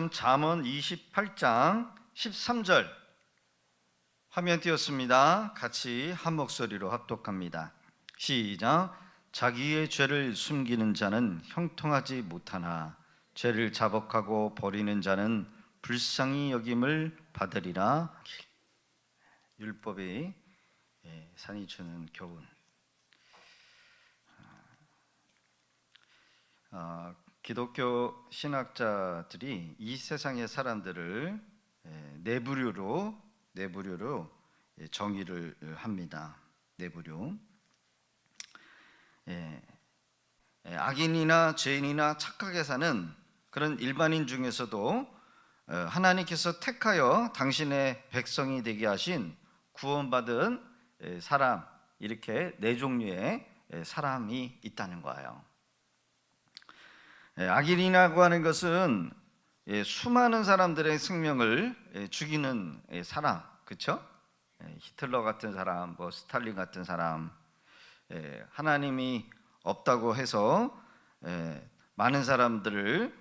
말씀 잠언 28장 13절 화면 띄었습니다. 같이 한 목소리로 합독합니다. 시작. 자기의 죄를 숨기는 자는 형통하지 못하나 죄를 자복하고 버리는 자는 불쌍히 여김을 받으리라. 율법이 산이 주는 교훈. 기독교 신학자들이 이 세상의 사람들을 네 부류로 정의를 합니다. 네 부류. 악인이나 죄인이나 착하게 사는 그런 일반인 중에서도 하나님께서 택하여 당신의 백성이 되게 하신 구원받은 사람, 이렇게 네 종류의 사람이 있다는 거예요. 악인이라고 하는 것은 수많은 사람들의 생명을 죽이는 사람, 그렇죠? 히틀러 같은 사람, 스탈린 같은 사람, 하나님이 없다고 해서 많은 사람들을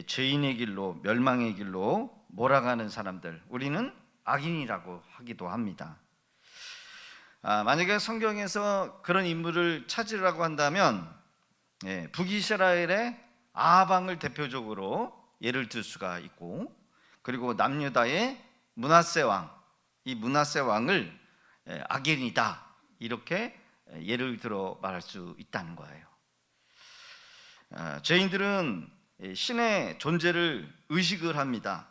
죄인의 길로, 멸망의 길로 몰아가는 사람들, 우리는 악인이라고 하기도 합니다. 만약에 성경에서 그런 인물을 찾으라고 한다면 북이스라엘의 아방을 대표적으로 예를 들 수가 있고, 그리고 남유다의 므낫세 왕, 이 므낫세 왕을 악인이다, 이렇게 예를 들어 말할 수 있다는 거예요. 죄인들은 신의 존재를 의식을 합니다.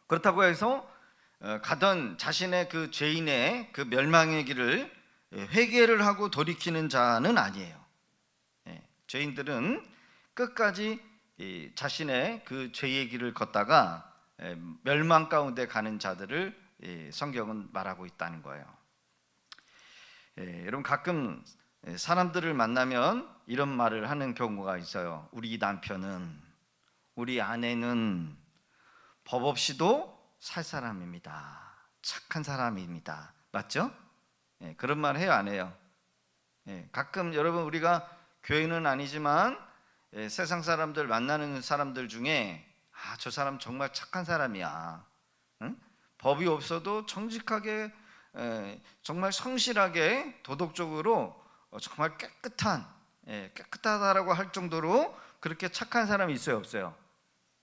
그렇다고 해서 가던 자신의 그 죄인의 그 멸망의 길을 회개를 하고 돌이키는 자는 아니에요. 죄인들은 끝까지 자신의 그 죄의 길을 걷다가 멸망 가운데 가는 자들을 성경은 말하고 있다는 거예요. 여러분, 가끔 사람들을 만나면 이런 말을 하는 경우가 있어요. 우리 남편은, 우리 아내는 법 없이도 살 사람입니다. 착한 사람입니다. 맞죠? 그런 말 해요, 안 해요? 가끔 여러분, 우리가 교회는 아니지만 세상 사람들 만나는 사람들 중에 저 사람 정말 착한 사람이야, 응? 법이 없어도 정직하게, 정말 성실하게, 도덕적으로 정말 깨끗하다라고 할 정도로 그렇게 착한 사람이 있어요, 없어요?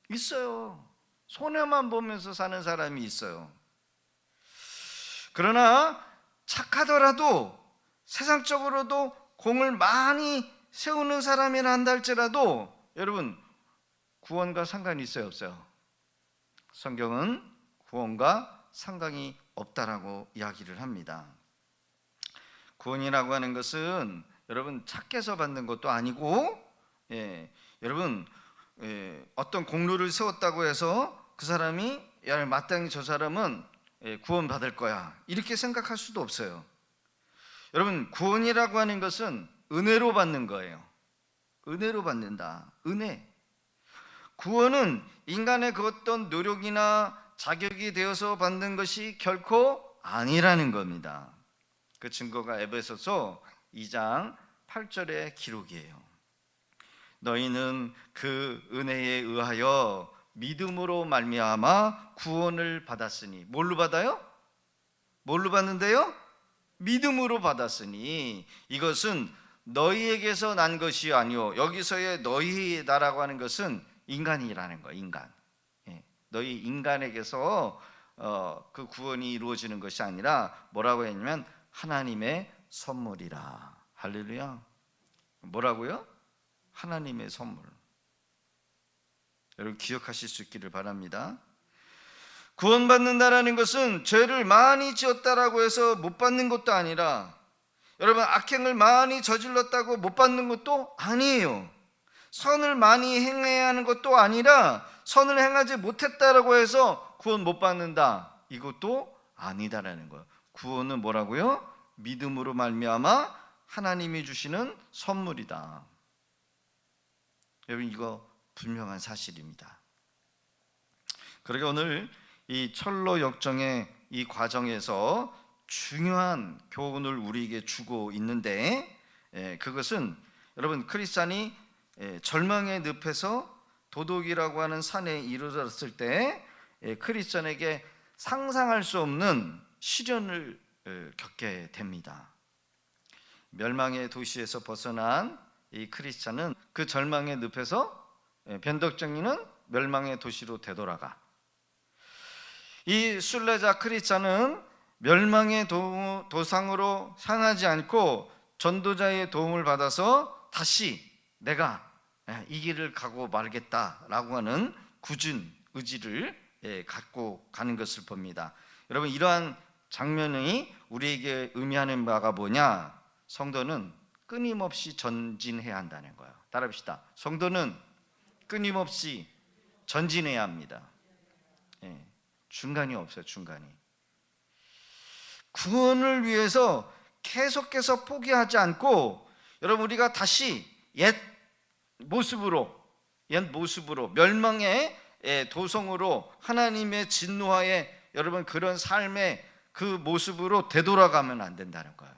있어요. 손해만 보면서 사는 사람이 있어요. 그러나 착하더라도, 세상적으로도 공을 많이 세우는 사람이라 한다 할지라도 여러분, 구원과 상관이 있어요, 없어요? 성경은 구원과 상관이 없다라고 이야기를 합니다. 구원이라고 하는 것은 여러분 착해서 받는 것도 아니고, 여러분 어떤 공로를 세웠다고 해서 그 사람이 마땅히 저 사람은 구원받을 거야, 이렇게 생각할 수도 없어요. 여러분, 구원이라고 하는 것은 은혜로 받는 거예요. 은혜로 받는다. 은혜. 구원은 인간의 그 어떤 노력이나 자격이 되어서 받는 것이 결코 아니라는 겁니다. 그 증거가 에베소서 2장 8절의 기록이에요. 너희는 그 은혜에 의하여 믿음으로 말미암아 구원을 받았으니. 뭘로 받아요? 뭘로 받는데요? 믿음으로 받았으니 이것은 너희에게서 난 것이 아니오. 여기서의 너희다라고 하는 것은 인간이라는 거예요. 인간. 너희 인간에게서 그 구원이 이루어지는 것이 아니라 뭐라고 했냐면 하나님의 선물이라. 할렐루야. 뭐라고요? 하나님의 선물. 여러분 기억하실 수 있기를 바랍니다. 구원받는다라는 것은 죄를 많이 지었다라고 해서 못 받는 것도 아니라, 여러분 악행을 많이 저질렀다고 못 받는 것도 아니에요. 선을 많이 행해야 하는 것도 아니라 선을 행하지 못했다라고 해서 구원 못 받는다, 이것도 아니다라는 거예요. 구원은 뭐라고요? 믿음으로 말미암아 하나님이 주시는 선물이다. 여러분 이거 분명한 사실입니다. 그러게 오늘 이 철로 역정의 이 과정에서 중요한 교훈을 우리에게 주고 있는데, 그것은 여러분 크리스찬이 절망의 늪에서 도둑이라고 하는 산에 이르렀을 때 크리스천에게 상상할 수 없는 시련을 겪게 됩니다. 멸망의 도시에서 벗어난 이 크리스천은 그 절망의 늪에서 변덕쟁이는 멸망의 도시로 되돌아가. 이 순례자 크리스천은 멸망의 도상으로 향하지 않고 전도자의 도움을 받아서 다시 내가 이 길을 가고 말겠다라고 하는 굳은 의지를 갖고 가는 것을 봅니다. 여러분, 이러한 장면이 우리에게 의미하는 바가 뭐냐? 성도는 끊임없이 전진해야 한다는 거예요. 따라합시다. 성도는 끊임없이 전진해야 합니다. 중간이 없어요. 중간이. 구원을 위해서 계속해서 포기하지 않고, 여러분, 우리가 다시 옛 모습으로 멸망의 도성으로, 하나님의 진노하에 여러분 그런 삶의 그 모습으로 되돌아가면 안 된다는 거예요.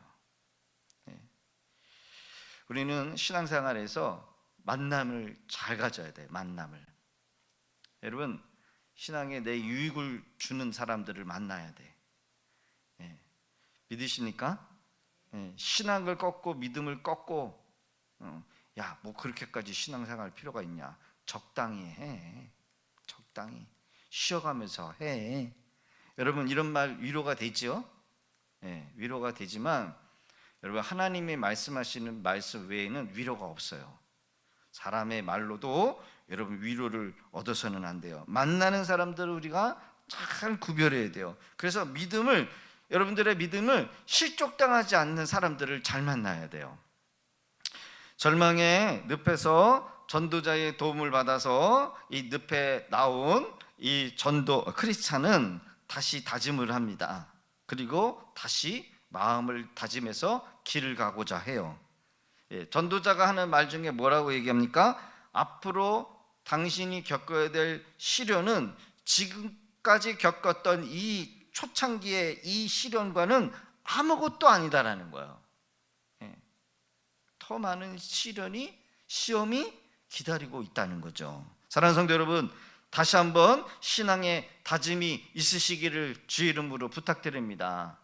우리는 신앙생활에서 만남을 잘 가져야 돼요. 만남을. 여러분, 신앙에 내 유익을 주는 사람들을 만나야 돼. 믿으십니까? 신앙을 꺾고 믿음을 꺾고 야, 뭐 그렇게까지 신앙생활 필요가 있냐? 적당히 해. 적당히 쉬어가면서 해. 여러분, 이런 말 위로가 되죠? 위로가 되지만 여러분, 하나님이 말씀하시는 말씀 외에는 위로가 없어요. 사람의 말로도 여러분 위로를 얻어서는 안 돼요. 만나는 사람들을 우리가 잘 구별해야 돼요. 그래서 여러분들의 믿음을 실족당하지 않는 사람들을 잘 만나야 돼요. 절망의 늪에서 전도자의 도움을 받아서 이 늪에 나온 이 크리스찬은 다시 다짐을 합니다. 그리고 다시 마음을 다짐해서 길을 가고자 해요. 전도자가 하는 말 중에 뭐라고 얘기합니까? 앞으로 당신이 겪어야 될 시련은 지금까지 겪었던 이 초창기의 이 시련과는 아무것도 아니다라는 거예요. 더 많은 시험이 기다리고 있다는 거죠. 사랑하는 성도 여러분, 다시 한번 신앙의 다짐이 있으시기를 주의 이름으로 부탁드립니다.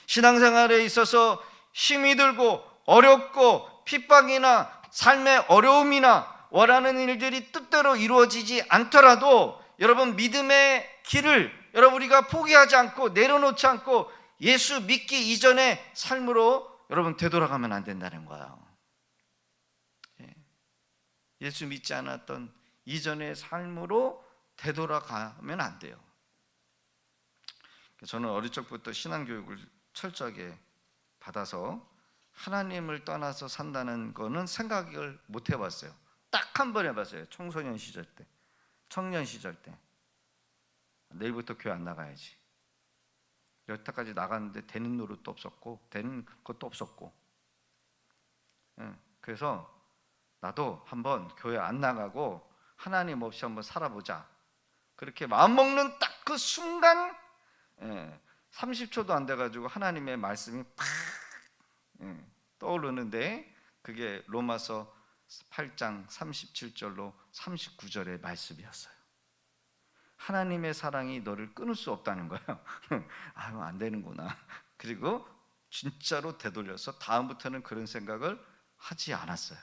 신앙생활에 있어서 힘이 들고 어렵고 핍박이나 삶의 어려움이나 원하는 일들이 뜻대로 이루어지지 않더라도 여러분, 믿음의 길을 여러분 우리가 포기하지 않고 내려놓지 않고 예수 믿기 이전의 삶으로 여러분 되돌아가면 안 된다는 거예요. 예수 믿지 않았던 이전의 삶으로 되돌아가면 안 돼요. 저는 어릴 적부터 신앙교육을 철저하게 받아서 하나님을 떠나서 산다는 거는 생각을 못 해봤어요. 딱 한 번 해봤어요. 청소년 시절 때, 청년 시절 때. 내일부터 교회 안 나가야지. 여태까지 나갔는데 되는 노릇도 없었고 되는 것도 없었고, 그래서 나도 한번 교회 안 나가고 하나님 없이 한번 살아보자. 그렇게 마음먹는 딱 그 순간 30초도 안 돼가지고 하나님의 말씀이 팍 떠오르는데, 그게 로마서 8장 37절로 39절의 말씀이었어요. 하나님의 사랑이 너를 끊을 수 없다는 거예요. 아유, 안 되는구나. 그리고 진짜로 되돌려서 다음부터는 그런 생각을 하지 않았어요.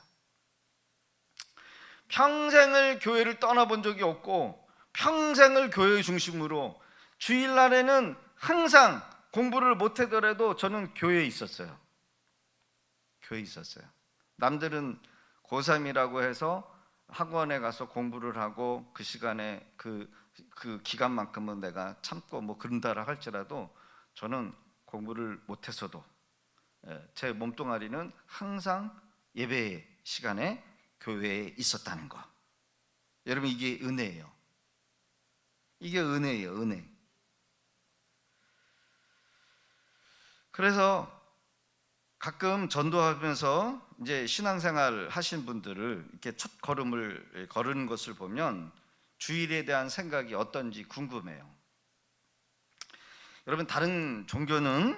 평생을 교회를 떠나본 적이 없고 평생을 교회 중심으로, 주일날에는 항상 공부를 못하더라도 저는 교회에 있었어요. 교회에 있었어요. 남들은 고3이라고 해서 학원에 가서 공부를 하고 그 시간에 그 기간만큼은 내가 참고 뭐 그런다라 할지라도 저는 공부를 못했어도 제 몸뚱아리는 항상 예배 시간에 교회에 있었다는 거. 여러분, 이게 은혜예요. 이게 은혜예요, 은혜. 그래서 가끔 전도하면서 이제 신앙생활 하신 분들을 이렇게 첫 걸음을 걸은 것을 보면 주일에 대한 생각이 어떤지 궁금해요. 여러분, 다른 종교는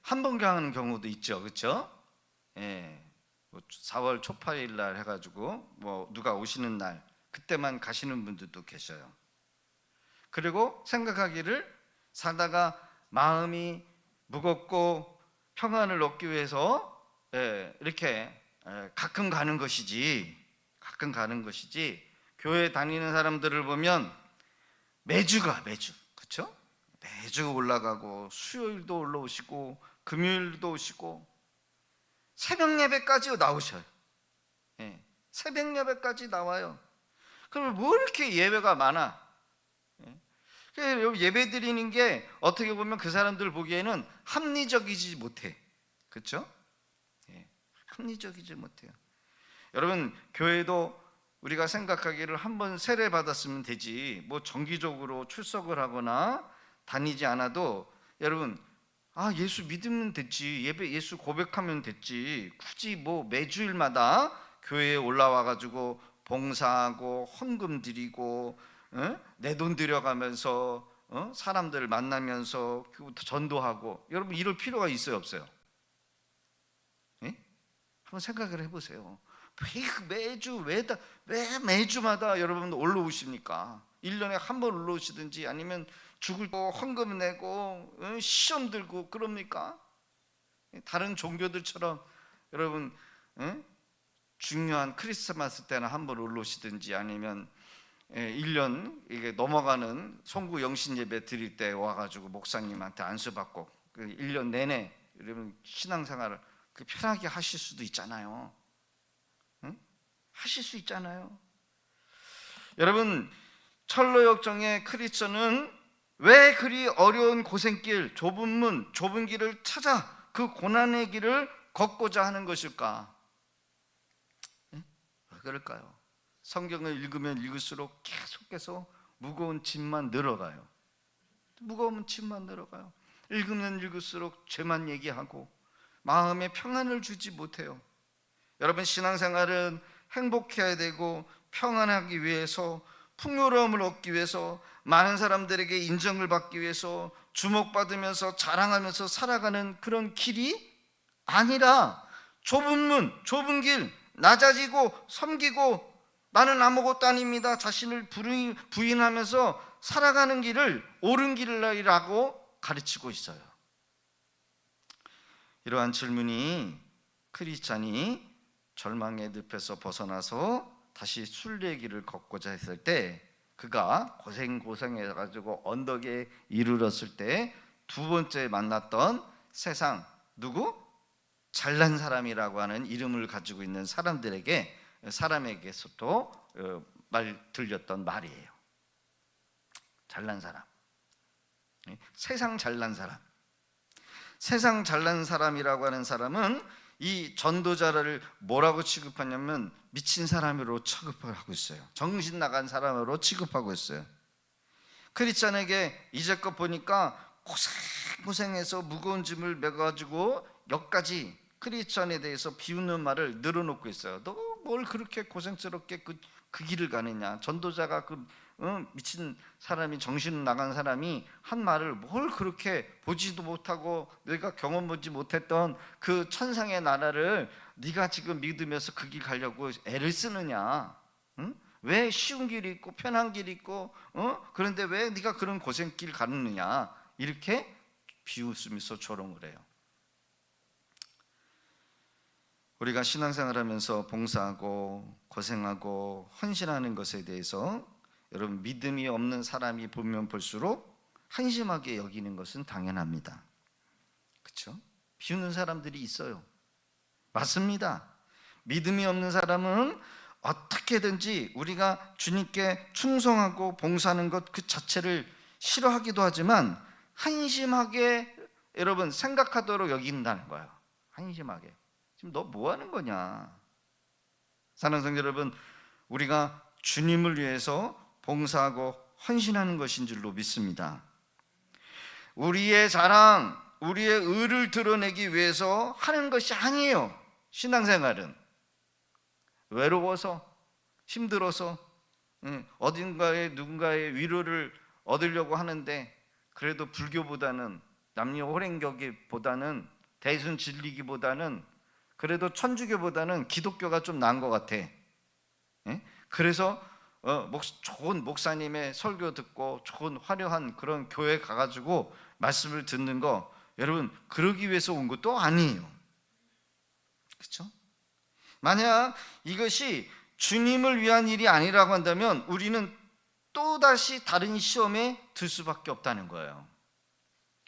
한 번 하는 경우도 있죠, 그렇죠? 4월 초파일 날 해가지고 뭐 누가 오시는 날 그때만 가시는 분들도 계셔요. 그리고 생각하기를 살다가 마음이 무겁고 평안을 얻기 위해서 이렇게 가끔 가는 것이지, 교회 다니는 사람들을 보면 매주 그렇죠? 매주 올라가고 수요일도 올라오시고 금요일도 오시고 새벽 예배까지 나오셔요. 새벽 예배까지 나와요. 그럼 뭐 이렇게 예배가 많아? 예배 드리는 게 어떻게 보면 그 사람들 보기에는 합리적이지 못해. 그렇죠? 합리적이지 못해요. 여러분, 교회도 우리가 생각하기를 한번 세례 받았으면 되지, 뭐 정기적으로 출석을 하거나 다니지 않아도, 여러분, 예수 믿으면 됐지, 예수 고백하면 됐지, 굳이 뭐 매주일마다 교회에 올라와 가지고 봉사하고 헌금 드리고 내 돈 들여가면서 사람들을 만나면서 전도하고, 여러분 이럴 필요가 있어요, 없어요? 한번 생각을 해보세요. 왜 매주마다 여러분 올라오십니까? 1년에 한 번 올라오시든지 아니면 죽을 때 헌금 내고 시험 들고 그럽니까? 다른 종교들처럼 여러분 중요한 크리스마스 때나 한 번 올라오시든지 아니면 1년 이게 넘어가는 송구 영신 예배 드릴 때 와가지고 목사님한테 안수받고 1년 내내 여러분 신앙생활을 편하게 하실 수도 있잖아요. 하실 수 있잖아요. 여러분, 철로역정의 크리스천은 왜 그리 어려운 고생길, 좁은 문, 좁은 길을 찾아 그 고난의 길을 걷고자 하는 것일까? 왜 그럴까요? 성경을 읽으면 읽을수록 계속해서 무거운 짐만 늘어가요. 무거운 짐만 늘어가요. 읽으면 읽을수록 죄만 얘기하고 마음에 평안을 주지 못해요. 여러분, 신앙생활은 행복해야 되고 평안하기 위해서, 풍요로움을 얻기 위해서, 많은 사람들에게 인정을 받기 위해서 주목받으면서 자랑하면서 살아가는 그런 길이 아니라, 좁은 문, 좁은 길, 낮아지고 섬기고 나는 아무것도 아닙니다 자신을 부인하면서 살아가는 길을 옳은 길이라고 가르치고 있어요. 이러한 질문이 크리스찬이 절망의 늪에서 벗어나서 다시 순례의 길을 걷고자 했을 때, 그가 고생해가지고 언덕에 이르렀을 때 두 번째 만났던 세상, 누구? 잘난 사람이라고 하는 이름을 가지고 있는 사람에게서도 들렸던 말이에요. 잘난 사람, 세상 잘난 사람. 세상 잘난 사람이라고 하는 사람은 이 전도자를 뭐라고 취급하냐면 미친 사람으로 취급하고 있어요. 정신 나간 사람으로 취급하고 있어요. 크리스찬에게 이제껏 보니까 고생해서 무거운 짐을 메가지고 여기까지 크리스찬에 대해서 비웃는 말을 늘어놓고 있어요. 너 뭘 그렇게 고생스럽게 그 길을 가느냐. 전도자가 미친 사람이, 정신 나간 사람이 한 말을 뭘 그렇게 보지도 못하고 내가 경험하지 못했던 그 천상의 나라를 네가 지금 믿으면서 그 길 가려고 애를 쓰느냐. 왜 쉬운 길이 있고 편한 길이 있고 그런데 왜 네가 그런 고생길 가느냐. 이렇게 비웃으면서 조롱을 해요. 우리가 신앙생활하면서 봉사하고 고생하고 헌신하는 것에 대해서 여러분, 믿음이 없는 사람이 보면 볼수록 한심하게 여기는 것은 당연합니다. 그렇죠? 비웃는 사람들이 있어요. 맞습니다. 믿음이 없는 사람은 어떻게든지 우리가 주님께 충성하고 봉사하는 것 그 자체를 싫어하기도 하지만 한심하게 여러분 생각하도록 여긴다는 거예요. 한심하게. 지금 너 뭐 하는 거냐? 사랑하는 성도 여러분, 우리가 주님을 위해서 봉사하고 헌신하는 것인 줄로 믿습니다. 우리의 자랑, 우리의 의를 드러내기 위해서 하는 것이 아니에요. 신앙생활은 외로워서, 힘들어서 어딘가에 누군가의 위로를 얻으려고 하는데, 그래도 불교보다는, 남녀 호랭교기보다는, 대순 진리기보다는, 그래도 천주교보다는 기독교가 좀 나은 것 같아. 그래서 좋은 목사님의 설교 듣고 좋은 화려한 그런 교회 가가지고 말씀을 듣는 거, 여러분 그러기 위해서 온 것도 아니에요. 그렇죠? 만약 이것이 주님을 위한 일이 아니라고 한다면 우리는 또다시 다른 시험에 들 수밖에 없다는 거예요.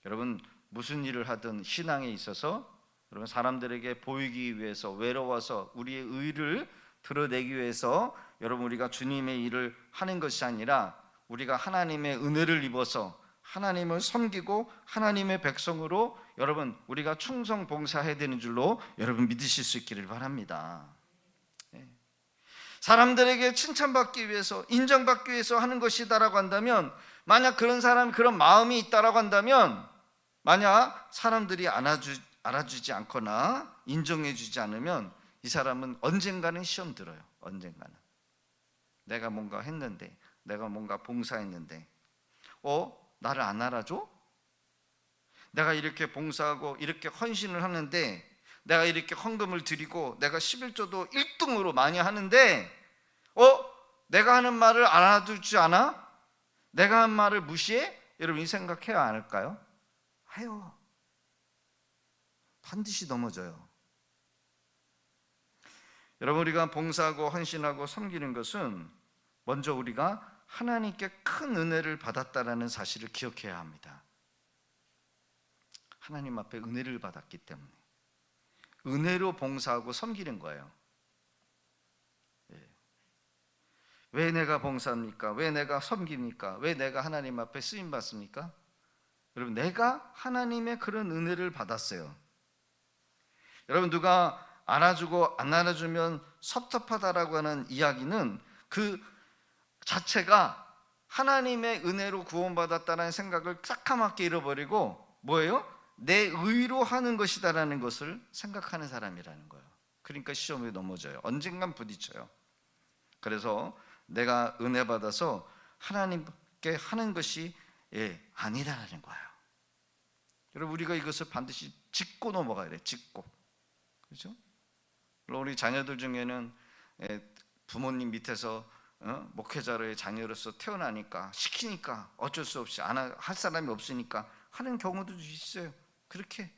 여러분 무슨 일을 하든 신앙에 있어서 여러분 사람들에게 보이기 위해서, 외로워서 우리의 의를 드러내기 위해서 여러분 우리가 주님의 일을 하는 것이 아니라 우리가 하나님의 은혜를 입어서 하나님을 섬기고 하나님의 백성으로 여러분 우리가 충성 봉사해야 되는 줄로 여러분 믿으실 수 있기를 바랍니다. 사람들에게 칭찬받기 위해서, 인정받기 위해서 하는 것이다라고 한다면, 만약 그런 사람, 그런 마음이 있다라고 한다면, 만약 사람들이 알아주지 않거나 인정해주지 않으면 이 사람은 언젠가는 시험 들어요. 언젠가는 내가 뭔가 했는데, 내가 뭔가 봉사했는데 나를 안 알아줘? 내가 이렇게 봉사하고 이렇게 헌신을 하는데, 내가 이렇게 헌금을 드리고 내가 11조도 1등으로 많이 하는데 내가 하는 말을 알아두지 않아? 내가 한 말을 무시해? 여러분이 생각해야 안 할까요? 해요. 반드시 넘어져요. 여러분 우리가 봉사하고 헌신하고 섬기는 것은 먼저 우리가 하나님께 큰 은혜를 받았다라는 사실을 기억해야 합니다. 하나님 앞에 은혜를 받았기 때문에 은혜로 봉사하고 섬기는 거예요. 왜 내가 봉사합니까? 왜 내가 섬깁니까? 왜 내가 하나님 앞에 쓰임 받습니까? 여러분 내가 하나님의 그런 은혜를 받았어요. 여러분 누가 알아주고 안 알아주면 섭섭하다라고 하는 이야기는 그 자체가 하나님의 은혜로 구원받았다는 생각을 새카맣게 잃어버리고 뭐예요? 내 의로 하는 것이다라는 것을 생각하는 사람이라는 거예요. 그러니까 시험에 넘어져요. 언젠간 부딪혀요. 그래서 내가 은혜 받아서 하나님께 하는 것이 아니라는 거예요. 여러분 우리가 이것을 반드시 짚고 넘어가야 돼요. 짚고. 그렇죠? 우리 자녀들 중에는 부모님 밑에서 목회자로의 자녀로서 태어나니까 시키니까 어쩔 수 없이 할 사람이 없으니까 하는 경우도 있어요. 그렇게.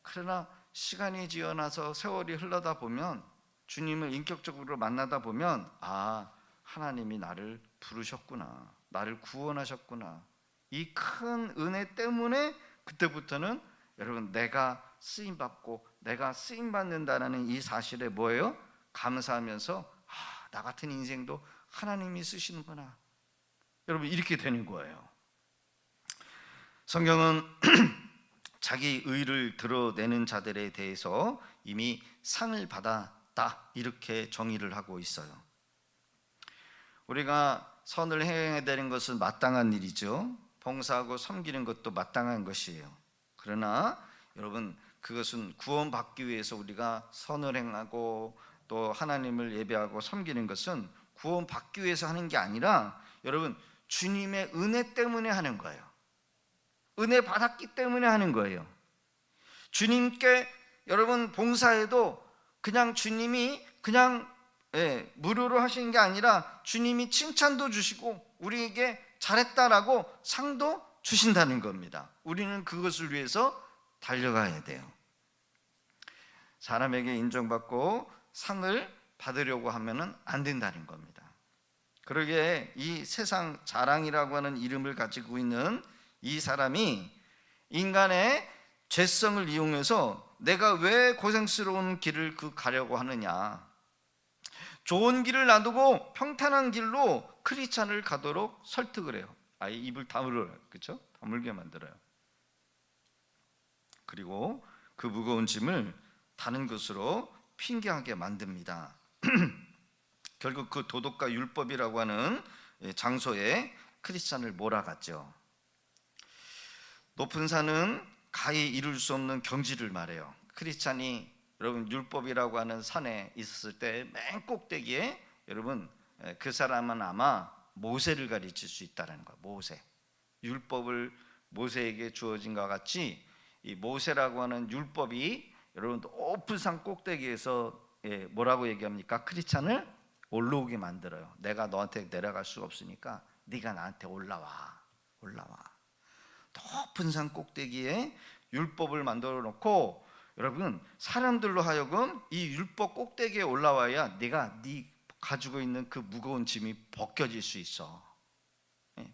그러나 시간이 지어나서 세월이 흘러다 보면 주님을 인격적으로 만나다 보면 하나님이 나를 부르셨구나, 나를 구원하셨구나, 이 큰 은혜 때문에 그때부터는 여러분 내가 쓰임받고 내가 쓰임받는다는 이 사실에 뭐예요? 감사하면서 나 같은 인생도 하나님이 쓰시는구나, 여러분 이렇게 되는 거예요. 성경은 자기 의를 드러내는 자들에 대해서 이미 상을 받았다 이렇게 정의를 하고 있어요. 우리가 선을 행해야 되는 것은 마땅한 일이죠. 봉사하고 섬기는 것도 마땅한 것이에요. 그러나 여러분 그것은 구원받기 위해서 우리가 선을 행하고 또 하나님을 예배하고 섬기는 것은 구원받기 위해서 하는 게 아니라 여러분 주님의 은혜 때문에 하는 거예요. 은혜 받았기 때문에 하는 거예요. 주님께 여러분 봉사해도 그냥 주님이 그냥 무료로 하시는 게 아니라 주님이 칭찬도 주시고 우리에게 잘했다라고 상도 주신다는 겁니다. 우리는 그것을 위해서 달려가야 돼요. 사람에게 인정받고 상을 받으려고 하면은 안 된다는 겁니다. 그러기에 이 세상 자랑이라고 하는 이름을 가지고 있는 이 사람이 인간의 죄성을 이용해서 내가 왜 고생스러운 길을 가려고 하느냐, 좋은 길을 놔두고 평탄한 길로 크리스찬을 가도록 설득을 해요. 아예 입을 다물어요. 그렇죠? 다물게 만들어요. 그리고 그 무거운 짐을 다른 것으로 핑계하게 만듭니다. 결국 그 도덕과 율법이라고 하는 장소에 크리스찬을 몰아갔죠. 높은 산은 가히 이룰 수 없는 경지를 말해요. 크리스찬이 여러분 율법이라고 하는 산에 있었을 때 맨 꼭대기에 여러분 그 사람은 아마 모세를 가르칠 수 있다는 거예요. 모세. 율법을 모세에게 주어진 것 같이 이 모세라고 하는 율법이 여러분 높은 산 꼭대기에서 뭐라고 얘기합니까? 크리스찬을 올라오게 만들어요. 내가 너한테 내려갈 수가 없으니까 네가 나한테 올라와. 높은 산 꼭대기에 율법을 만들어 놓고, 여러분, 사람들로 하여금 이 율법 꼭대기에 올라와야 네가 네 가지고 있는 그 무거운 짐이 벗겨질 수 있어.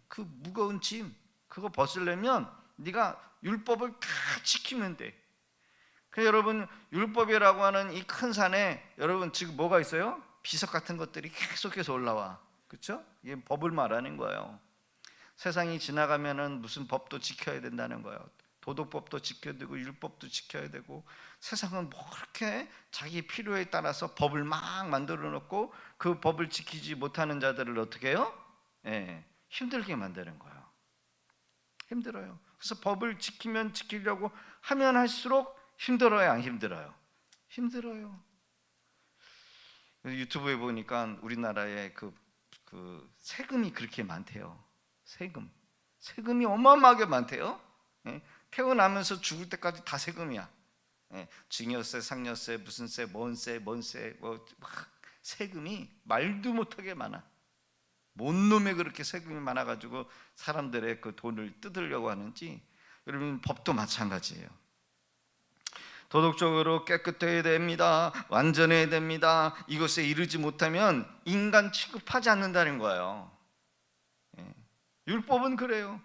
그 무거운 짐 그거 벗으려면 네가 율법을 다 지키면 돼. 그래서 여러분, 율법이라고 하는 이 큰 산에 여러분 지금 뭐가 있어요? 비석 같은 것들이 계속해서 올라와. 그렇죠? 이게 법을 말하는 거예요. 세상이 지나가면은 무슨 법도 지켜야 된다는 거예요. 도덕법도 지켜야 되고 율법도 지켜야 되고, 세상은 뭐 그렇게 자기 필요에 따라서 법을 막 만들어 놓고 그 법을 지키지 못하는 자들을 어떻게 해요? 힘들게 만드는 거예요. 힘들어요. 그래서 법을 지키면 지키려고 하면 할수록 힘들어요, 안 힘들어요? 힘들어요. 유튜브에 보니까 우리나라에 그 세금이 그렇게 많대요. 세금이 어마어마하게 많대요. 태어나면서 죽을 때까지 다 세금이야. 증여세, 상여세, 무슨 세, 뭔세, 뭐 세금이 말도 못하게 많아. 뭔 놈에 그렇게 세금이 많아가지고 사람들의 그 돈을 뜯으려고 하는지. 여러분, 법도 마찬가지예요. 도덕적으로 깨끗해야 됩니다. 완전해야 됩니다. 이것에 이르지 못하면 인간 취급하지 않는다는 거예요. 율법은 그래요.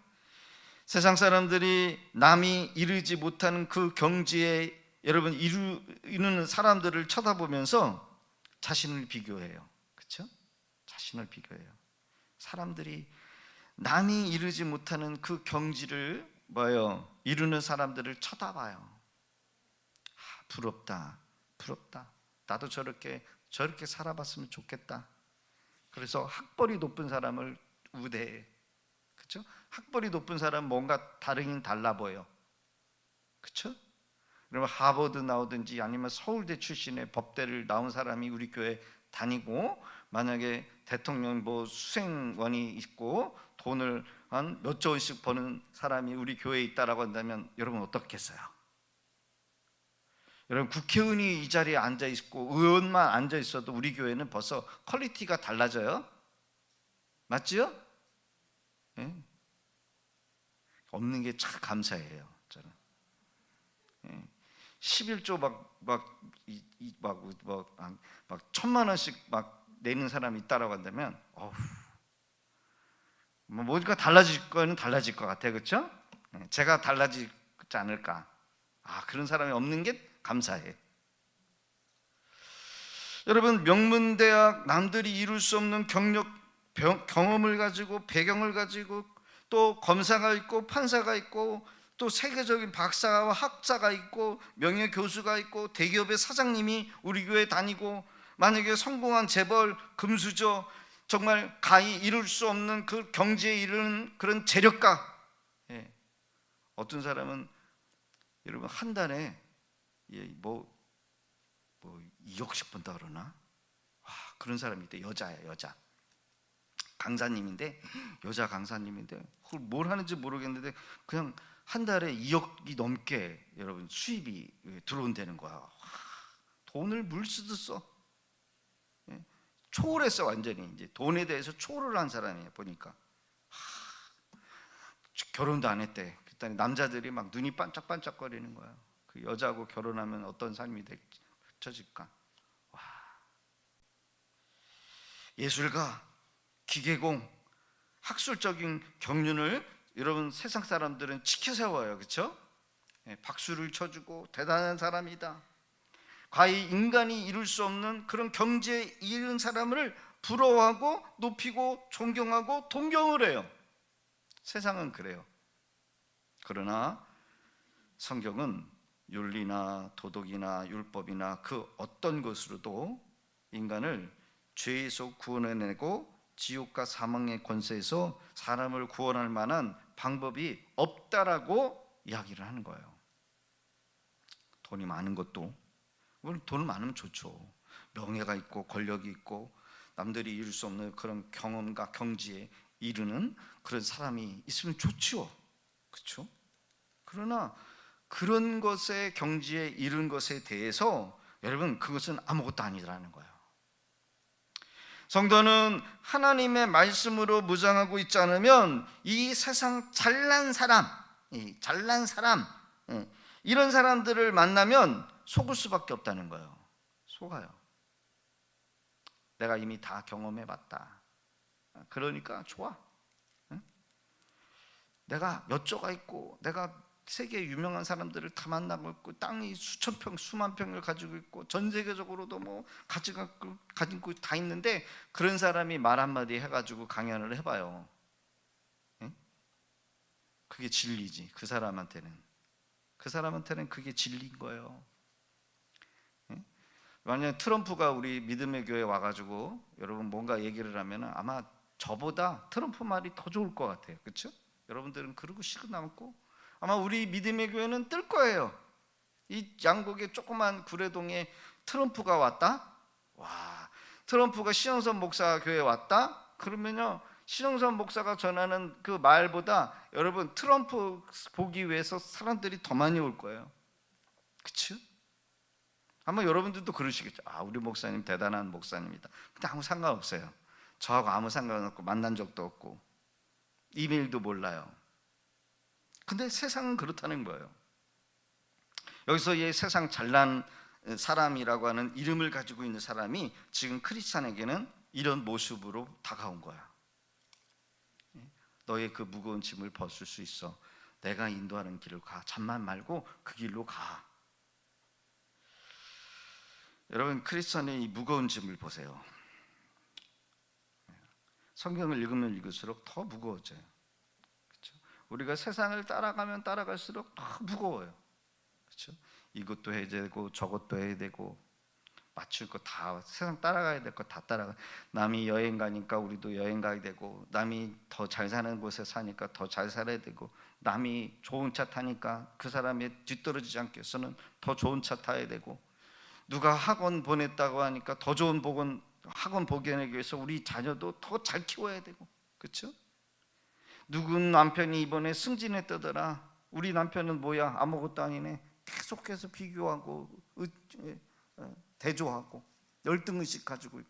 세상 사람들이 남이 이르지 못하는 그 경지에 여러분 이루는 사람들을 쳐다보면서 자신을 비교해요. 그렇죠? 자신을 비교해요. 사람들이 남이 이루지 못하는 그 경지를 이루는 사람들을 쳐다봐요. 부럽다. 나도 저렇게 살아봤으면 좋겠다. 그래서 학벌이 높은 사람을 우대해. 그렇죠? 학벌이 높은 사람은 뭔가 다르긴 달라 보여. 그렇죠? 그러면 하버드 나오든지 아니면 서울대 출신의 법대를 나온 사람이 우리 교회 다니고, 만약에 대통령 수행원이 있고 돈을 한 몇 조 원씩 버는 사람이 우리 교회에 있다라고 한다면 여러분 어떻겠어요? 여러분, 국회의원이 이 자리에 앉아 있고 의원만 앉아 있어도 우리 교회는 벌써 퀄리티가 달라져요. 맞지요? 없는 게 참 감사해요. 저는 11조 막 1,000만 원씩 막 내는 사람이 있다라고 한다면 뭔가 달라질 거는 달라질 것 같아요. 그렇죠? 제가 달라지지 않을까. 그런 사람이 없는 게 감사해. 여러분, 명문대학, 남들이 이룰 수 없는 경험을 가지고, 배경을 가지고, 또 검사가 있고 판사가 있고 또 세계적인 박사와 학자가 있고 명예교수가 있고 대기업의 사장님이 우리 교회에 다니고, 만약에 성공한 재벌, 금수저, 정말 가히 이룰 수 없는 그 경지에 이르는 그런 재력가, 어떤 사람은 여러분 한 달에 2억씩 번다 그러나? 그런 사람이 있대. 여자 강사님인데, 여자 강사님인데 그걸 뭘 하는지 모르겠는데 그냥 한 달에 2억이 넘게 여러분 수입이 들어온다는 거야. 돈을 물쓰듯 써. 초월했어. 완전히 이제 돈에 대해서 초월을 한 사람이에요. 보니까 결혼도 안 했대. 그랬더니 남자들이 막 눈이 반짝반짝거리는 거야. 그 여자하고 결혼하면 어떤 삶이 펼쳐질까. 예술가, 기계공, 학술적인 경륜을 여러분 세상 사람들은 치켜 세워요. 그렇죠? 박수를 쳐주고 대단한 사람이다. 과히 인간이 이룰 수 없는 그런 경지에 이른 사람을 부러워하고 높이고 존경하고 동경을 해요. 세상은 그래요. 그러나 성경은 윤리나 도덕이나 율법이나 그 어떤 것으로도 인간을 죄에서 구원해내고 지옥과 사망의 권세에서 사람을 구원할 만한 방법이 없다라고 이야기를 하는 거예요. 돈이 많은 것도, 물론 돈 많으면 좋죠. 명예가 있고 권력이 있고 남들이 이룰 수 없는 그런 경험과 경지에 이르는 그런 사람이 있으면 좋죠. 그렇죠? 그러나 그런 것의 경지에 이른 것에 대해서 여러분 그것은 아무것도 아니라는 거예요. 성도는 하나님의 말씀으로 무장하고 있지 않으면 이 세상 잘난 사람, 이런 사람들을 만나면 속을 수밖에 없다는 거예요. 속아요. 내가 이미 다 경험해봤다. 그러니까 좋아. 내가 몇 조가 있고, 내가 세계 유명한 사람들을 다 만나고 있고, 땅이 수천 평, 수만 평을 가지고 있고, 전 세계적으로도 뭐 가지고 다 있는데, 그런 사람이 말 한마디 해가지고 강연을 해봐요. 그게 진리지. 그 사람한테는 그게 진리인 거예요. 만약 트럼프가 우리 믿음의 교회에 와가지고 여러분 뭔가 얘기를 하면 아마 저보다 트럼프 말이 더 좋을 것 같아요. 그렇죠? 여러분들은 그러고 싶고 남고, 아마 우리 믿음의 교회는 뜰 거예요. 이 양곡의 조그만 구례동에 트럼프가 왔다? 와, 트럼프가 신영선 목사 교회에 왔다? 그러면요, 신영선 목사가 전하는 그 말보다 여러분 트럼프 보기 위해서 사람들이 더 많이 올 거예요. 그렇죠? 아마 여러분들도 그러시겠죠. 아, 우리 목사님 대단한 목사님이다. 근데 아무 상관없어요. 저하고 아무 상관없고, 만난 적도 없고, 이메일도 몰라요. 근데 세상은 그렇다는 거예요. 여기서 이 세상 잘난 사람이라고 하는 이름을 가지고 있는 사람이 지금 크리스찬에게는 이런 모습으로 다가온 거야. 너의 그 무거운 짐을 벗을 수 있어. 내가 인도하는 길을 가. 잠만 말고 그 길로 가. 여러분, 크리스찬의 이 무거운 짐을 보세요. 성경을 읽으면 읽을수록 더 무거워져요. 그렇죠? 우리가 세상을 따라가면 따라갈수록 더 무거워요. 그렇죠? 이것도 해야 되고 저것도 해야 되고, 맞출 거 다, 세상 따라가야 될 거 다 따라가. 남이 여행 가니까 우리도 여행 가야 되고, 남이 더 잘 사는 곳에 사니까 더 잘 살아야 되고, 남이 좋은 차 타니까 그 사람이 뒤떨어지지 않게 해서는 더 좋은 차 타야 되고, 누가 학원 보냈다고 하니까 더 좋은 학원 보내기 위해서 우리 자녀도 더 잘 키워야 되고, 그렇죠? 누구 남편이 이번에 승진했다더라. 우리 남편은 뭐야, 아무것도 아니네. 계속해서 비교하고 대조하고 열등의식 가지고 있고,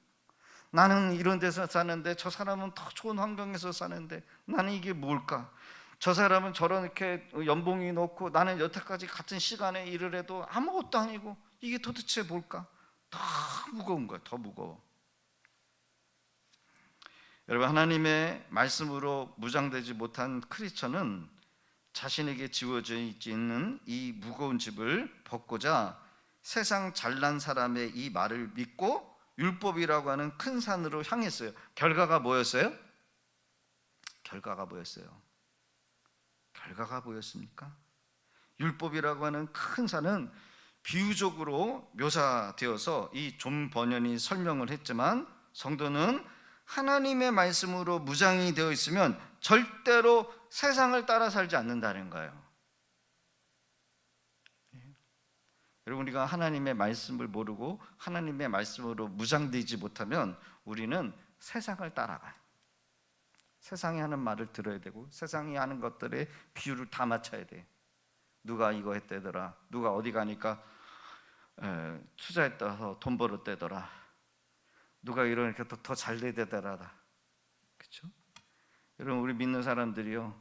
나는 이런 데서 사는데 저 사람은 더 좋은 환경에서 사는데 나는 이게 뭘까? 저 사람은 저렇게 연봉이 높고 나는 여태까지 같은 시간에 일을 해도 아무것도 아니고, 이게 도대체 뭘까? 더 무거운 거야. 더 무거워. 여러분, 하나님의 말씀으로 무장되지 못한 크리스천은 자신에게 지워져 있는 이 무거운 짐을 벗고자 세상 잘난 사람의 이 말을 믿고 율법이라고 하는 큰 산으로 향했어요. 결과가 뭐였어요? 결과가 뭐였습니까? 율법이라고 하는 큰 산은 비유적으로 묘사되어서 이 존 버년이 설명을 했지만, 성도는 하나님의 말씀으로 무장이 되어 있으면 절대로 세상을 따라 살지 않는다는 거예요. 여러분, 우리가 하나님의 말씀을 모르고 하나님의 말씀으로 무장되지 못하면 우리는 세상을 따라가요. 세상이 하는 말을 들어야 되고, 세상이 하는 것들의 비율을 다 맞춰야 돼. 누가 이거 했대더라. 누가 어디 가니까 투자했다서 돈 벌었대더라. 누가 이러니까 더 잘 되더라. 그렇죠? 여러분, 우리 믿는 사람들이요,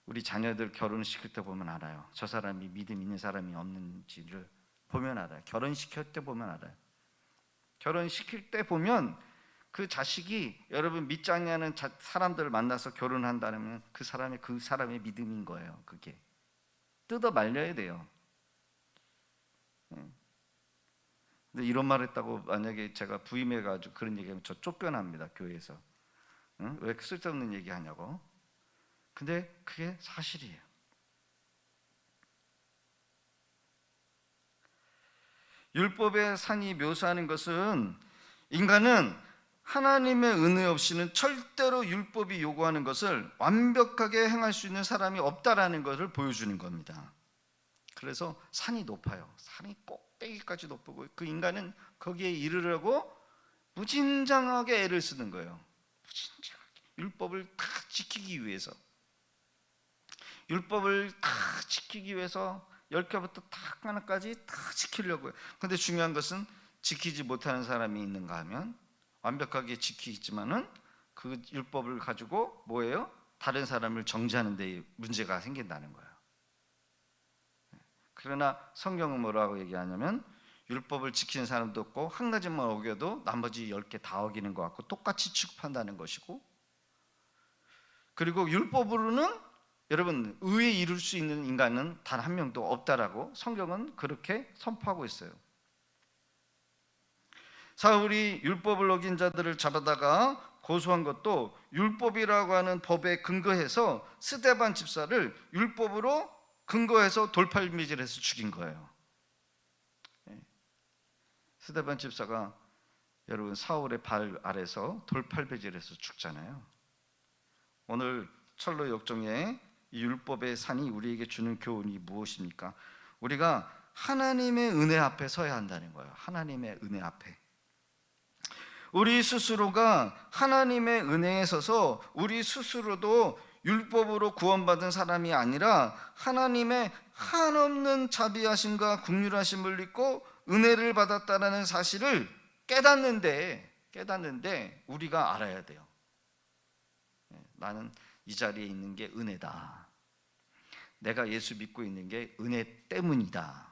우리 자녀들 결혼시킬 때 보면 알아요. 저 사람이 믿음 있는 사람이 없는지를 보면 알아요. 결혼시킬 때 보면 알아요. 결혼시킬 때 보면 그 자식이 여러분 믿지 않는 사람들을 만나서 결혼한다면 그 사람의 믿음인 거예요. 그게 뜯어 말려야 돼요. 근데 이런 말 했다고 만약에 제가 부임해가지고 그런 얘기하면 저 쫓겨납니다, 교회에서. 왜 쓸데없는 얘기 하냐고. 근데 그게 사실이에요. 율법의 산이 묘사하는 것은 인간은 하나님의 은혜 없이는 절대로 율법이 요구하는 것을 완벽하게 행할 수 있는 사람이 없다라는 것을 보여주는 겁니다. 그래서 산이 높아요. 산이 꼭대기까지 높고, 그 인간은 거기에 이르려고 무진장하게 애를 쓰는 거예요. 무진장하게 율법을 다 지키기 위해서. 율법을 다 지키기 위해서 10개부터 딱 하나까지 다 지키려고요. 근데 중요한 것은 지키지 못하는 사람이 있는가 하면 완벽하게 지키지만은 그 율법을 가지고 뭐예요? 다른 사람을 정죄하는 데 문제가 생긴다는 거예요. 그러나 성경은 뭐라고 얘기하냐면 율법을 지키는 사람도 없고 한 가지만 어겨도 나머지 10개 다 어기는 것 같고 똑같이 취급한다는 것이고, 그리고 율법으로는 여러분 의에 이룰 수 있는 인간은 단 한 명도 없다라고 성경은 그렇게 선포하고 있어요. 사울이 율법을 어긴 자들을 잡아다가 고소한 것도 율법이라고 하는 법에 근거해서 스데반 집사를 율법으로 근거해서 돌팔매질해서 죽인 거예요. 스데반 집사가 여러분 사울의 발 아래서 돌팔매질해서 죽잖아요. 오늘 철로 역정의 이 율법의 산이 우리에게 주는 교훈이 무엇입니까? 우리가 하나님의 은혜 앞에 서야 한다는 거예요. 하나님의 은혜 앞에. 우리 스스로가 하나님의 은혜에 서서 우리 스스로도 율법으로 구원받은 사람이 아니라 하나님의 한없는 자비하심과 긍휼하심을 믿고 은혜를 받았다는 사실을 깨닫는데 우리가 알아야 돼요. 나는 이 자리에 있는 게 은혜다. 내가 예수 믿고 있는 게 은혜 때문이다.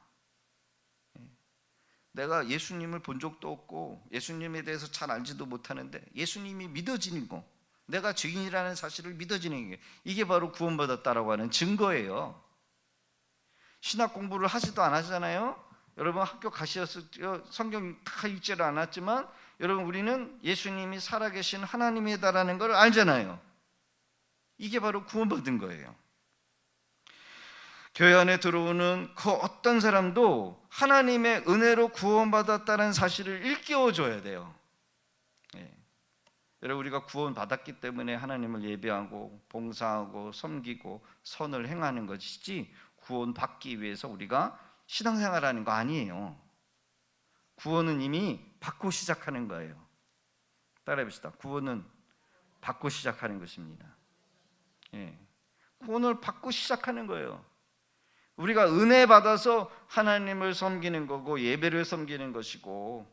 내가 예수님을 본 적도 없고 예수님에 대해서 잘 알지도 못하는데 예수님이 믿어지는 거, 내가 죄인이라는 사실을 믿어지는 게, 이게 바로 구원받았다라고 하는 증거예요. 신학 공부를 하지도 않았잖아요. 여러분 학교 가셨어요. 성경 다 읽지를 않았지만 여러분 우리는 예수님이 살아계신 하나님이다라는 걸 알잖아요. 이게 바로 구원받은 거예요. 교회 안에 들어오는 그 어떤 사람도 하나님의 은혜로 구원받았다는 사실을 일깨워줘야 돼요. 여러분 우리가 구원받았기 때문에 하나님을 예배하고 봉사하고 섬기고 선을 행하는 것이지 구원받기 위해서 우리가 신앙생활하는 거 아니에요. 구원은 이미 받고 시작하는 거예요. 따라해봅시다. 구원은 받고 시작하는 것입니다. 구원을 받고 시작하는 거예요. 우리가 은혜 받아서 하나님을 섬기는 거고 예배를 섬기는 것이고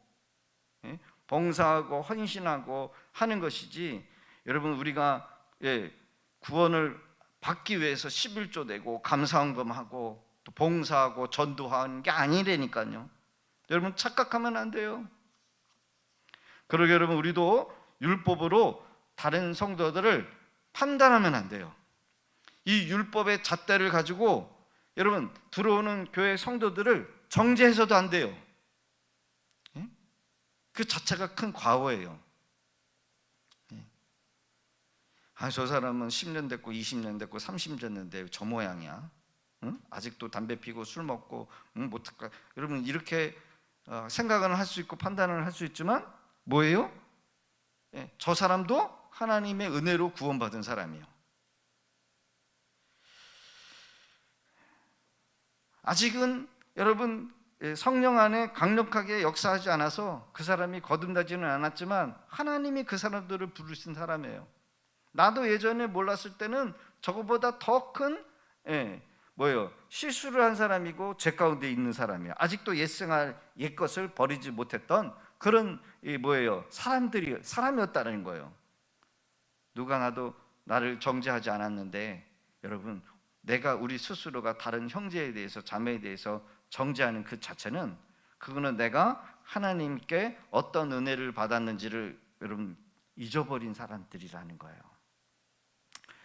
봉사하고 헌신하고 하는 것이지, 여러분 우리가 구원을 받기 위해서 11조 내고 감사헌금하고 또 봉사하고 전도하는 게 아니라니까요. 여러분 착각하면 안 돼요. 그러게 여러분 우리도 율법으로 다른 성도들을 판단하면 안 돼요. 이 율법의 잣대를 가지고 여러분 들어오는 교회 성도들을 정죄해서도 안 돼요. 그 자체가 큰 과오예요. 저 사람은 10년 됐고 20년 됐고 30년 됐는데 저 모양이야. 아직도 담배 피고 술 먹고 못할까? 여러분 이렇게 생각을 할 수 있고 판단을 할 수 있지만 뭐예요? 저 사람도 하나님의 은혜로 구원받은 사람이에요. 아직은 여러분 성령 안에 강력하게 역사하지 않아서 그 사람이 거듭나지는 않았지만 하나님이 그 사람들을 부르신 사람이에요. 나도 예전에 몰랐을 때는 저거보다 더 큰 실수를 한 사람이고 죄 가운데 있는 사람이에요. 아직도 옛생활 옛것을 버리지 못했던 그런 사람이었다는 거예요. 누가 나도 나를 정죄하지 않았는데 여러분 내가 우리 스스로가 다른 형제에 대해서 자매에 대해서 정죄하는 그 자체는 그거는 내가 하나님께 어떤 은혜를 받았는지를 여러분 잊어버린 사람들이라는 거예요.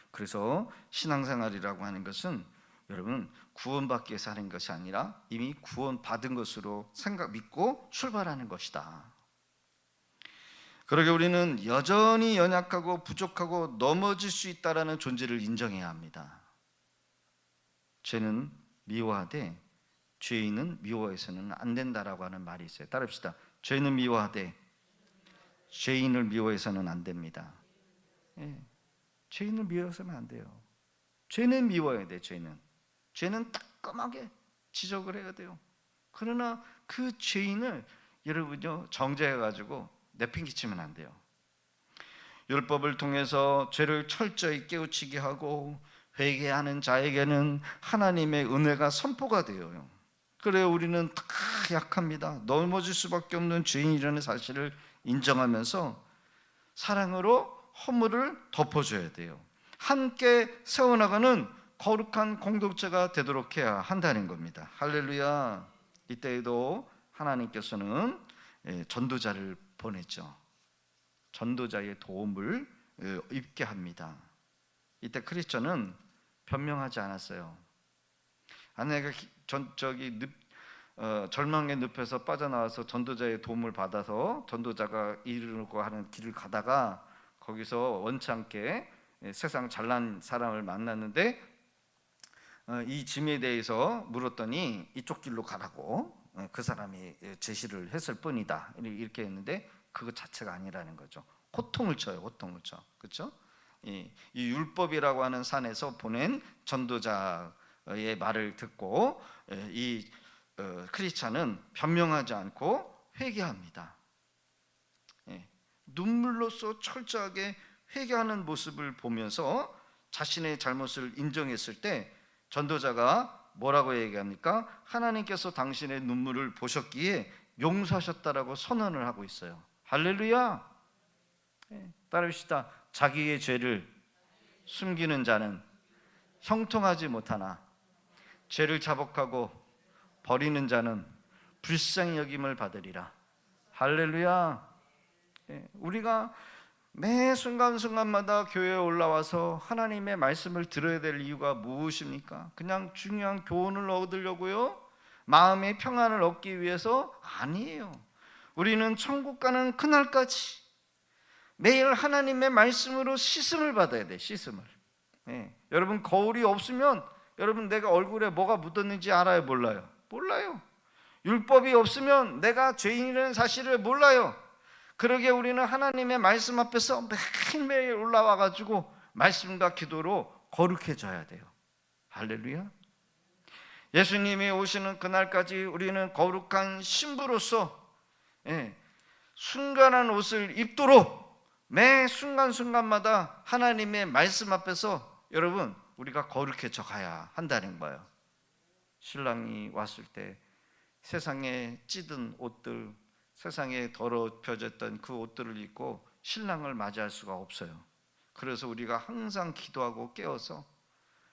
그래서 신앙생활이라고 하는 것은 여러분 구원받기 위해서 하는 것이 아니라 이미 구원받은 것으로 믿고 출발하는 것이다. 그러게 우리는 여전히 연약하고 부족하고 넘어질 수 있다라는 존재를 인정해야 합니다. 죄는 미워하되 죄인은 미워해서는 안 된다라고 하는 말이 있어요. 따라합시다. 죄는 미워하되 죄인을 미워해서는 안 됩니다. 죄인을 미워해서는 안 돼요. 죄는 미워해야 돼. 죄는 따끔하게 지적을 해야 돼요. 그러나 그 죄인을 여러분요 정죄해가지고 내팽개치면 안 돼요. 율법을 통해서 죄를 철저히 깨우치게 하고 회개하는 자에게는 하나님의 은혜가 선포가 돼요. 그래요 우리는 다 약합니다. 넘어질 수밖에 없는 죄인이라는 사실을 인정하면서 사랑으로 허물을 덮어줘야 돼요. 함께 세워나가는 거룩한 공동체가 되도록 해야 한다는 겁니다. 할렐루야. 이때에도 하나님께서는 전도자를 보냈죠. 전도자의 도움을 입게 합니다. 이때 크리스천은 변명하지 않았어요. 아내가 절망의 늪에서 빠져나와서 전도자의 도움을 받아서 전도자가 이르려고 하는 길을 가다가 거기서 원치 않게 세상 잘난 사람을 만났는데 이 짐에 대해서 물었더니 이쪽 길로 가라고 그 사람이 제시를 했을 뿐이다 이렇게 했는데 그것 자체가 아니라는 거죠. 호통을 쳐요. 호통을 쳐. 그렇죠? 이 율법이라고 하는 산에서 보낸 전도자의 말을 듣고 이 크리스찬은 변명하지 않고 회개합니다. 눈물로써 철저하게 회개하는 모습을 보면서 자신의 잘못을 인정했을 때 전도자가 뭐라고 얘기합니까? 하나님께서 당신의 눈물을 보셨기에 용서하셨다라고 선언을 하고 있어요. 할렐루야. 따라합시다. 자기의 죄를 숨기는 자는 형통하지 못하나 죄를 자복하고 버리는 자는 불쌍히 여김을 받으리라. 할렐루야. 우리가 매 순간순간마다 교회에 올라와서 하나님의 말씀을 들어야 될 이유가 무엇입니까? 그냥 중요한 교훈을 얻으려고요? 마음의 평안을 얻기 위해서? 아니에요. 우리는 천국 가는 그날까지 매일 하나님의 말씀으로 씻음을 받아야 돼. 씻음을. 여러분 거울이 없으면 여러분 내가 얼굴에 뭐가 묻었는지 알아요? 몰라요? 몰라요. 율법이 없으면 내가 죄인이라는 사실을 몰라요. 그러게 우리는 하나님의 말씀 앞에서 매일매일 올라와 가지고 말씀과 기도로 거룩해져야 돼요. 할렐루야. 예수님이 오시는 그날까지 우리는 거룩한 신부로서 순간한 옷을 입도록 매 순간순간마다 하나님의 말씀 앞에서 여러분 우리가 거룩해져 가야 한다는 거예요. 신랑이 왔을 때 세상에 찌든 옷들, 세상에 더럽혀졌던 그 옷들을 입고 신랑을 맞이할 수가 없어요. 그래서 우리가 항상 기도하고 깨어서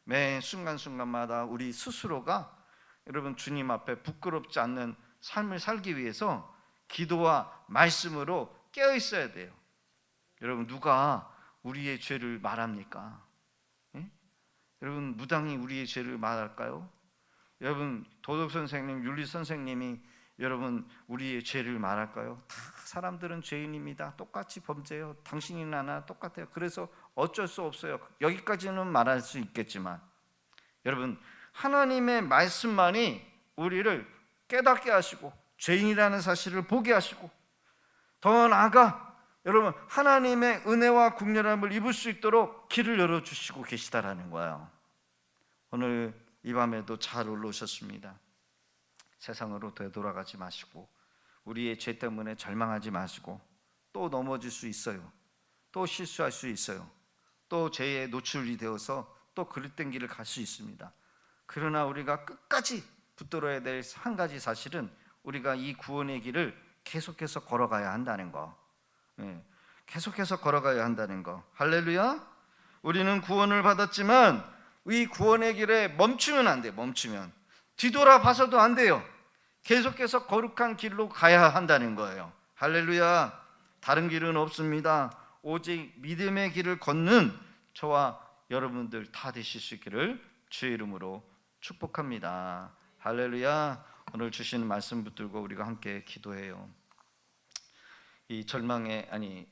매 순간순간마다 우리 스스로가 여러분 주님 앞에 부끄럽지 않는 삶을 살기 위해서 기도와 말씀으로 깨어 있어야 돼요. 여러분 누가 우리의 죄를 말합니까? 여러분 무당이 우리의 죄를 말할까요? 여러분 도덕 선생님, 윤리 선생님이 여러분 우리의 죄를 말할까요? 다 사람들은 죄인입니다. 똑같이 범죄해요. 당신이나 나 똑같아요. 그래서 어쩔 수 없어요. 여기까지는 말할 수 있겠지만 여러분 하나님의 말씀만이 우리를 깨닫게 하시고 죄인이라는 사실을 보게 하시고 더 나아가 여러분 하나님의 은혜와 국률함을 입을 수 있도록 길을 열어주시고 계시다라는 거예요. 오늘 이 밤에도 잘 올라오셨습니다. 세상으로 되돌아가지 마시고 우리의 죄 때문에 절망하지 마시고 또 넘어질 수 있어요. 또 실수할 수 있어요. 또 죄에 노출이 되어서 또 그릇된 길을 갈 수 있습니다. 그러나 우리가 끝까지 붙들어야 될 한 가지 사실은 우리가 이 구원의 길을 계속해서 걸어가야 한다는 거. 계속해서 걸어가야 한다는 거. 할렐루야. 우리는 구원을 받았지만 이 구원의 길에 멈추면 안 돼. 멈추면 뒤돌아봐서도 안 돼요. 계속해서 거룩한 길로 가야 한다는 거예요. 할렐루야. 다른 길은 없습니다. 오직 믿음의 길을 걷는 저와 여러분들 다 되실 수 있기를 주의 이름으로 축복합니다. 할렐루야. 오늘 주시는 말씀 붙들고 우리가 함께 기도해요. 이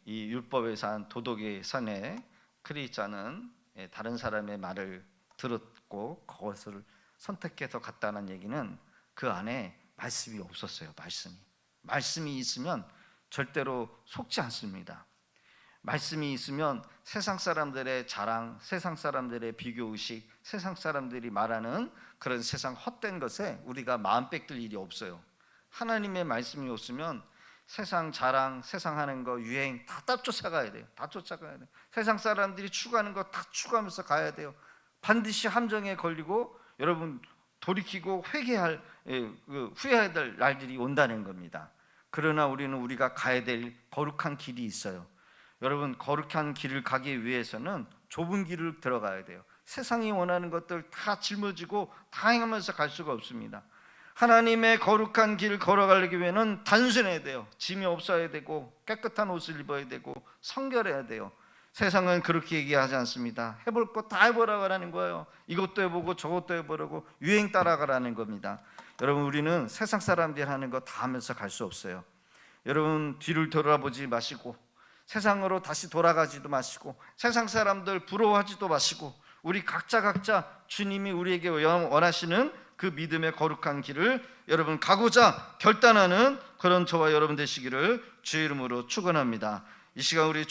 이 율법의 산, 도덕의 산에 크리스찬은 다른 사람의 말을 들었고 그것을 선택해서 갔다는 얘기는 그 안에 말씀이 없었어요. 말씀이 있으면 절대로 속지 않습니다. 말씀이 있으면 세상 사람들의 자랑, 세상 사람들의 비교의식, 세상 사람들이 말하는 그런 세상 헛된 것에 우리가 마음 뺏길 일이 없어요. 하나님의 말씀이 없으면 세상 자랑, 세상 하는 거, 유행 다 쫓아가야 돼요. 다 쫓아가야 돼요. 세상 사람들이 추구하는 거 다 추구하면서 가야 돼요. 반드시 함정에 걸리고 여러분 돌이키고 후회해야 될 날들이 온다는 겁니다. 그러나 우리가 가야 될 거룩한 길이 있어요. 여러분, 거룩한 길을 가기 위해서는 좁은 길을 들어가야 돼요. 세상이 원하는 것들 다 짊어지고 다 행하면서 갈 수가 없습니다. 하나님의 거룩한 길을 걸어가기 위해는 단순해야 돼요. 짐이 없어야 되고 깨끗한 옷을 입어야 되고 성결해야 돼요. 세상은 그렇게 얘기하지 않습니다. 해볼 거 다 해보라고 거예요. 이것도 해보고 저것도 해보라고 유행 따라가라는 겁니다. 여러분, 우리는 세상 사람들이 하는 거 다 하면서 갈 수 없어요. 여러분, 뒤를 돌아보지 마시고 세상으로 다시 돌아가지도 마시고 세상 사람들 부러워하지도 마시고 우리 각자 주님이 우리에게 원하시는 그 믿음의 거룩한 길을 여러분 가고자 결단하는 그런 저와 여러분 되시기를 주의 이름으로 축원합니다. 이 시간 우리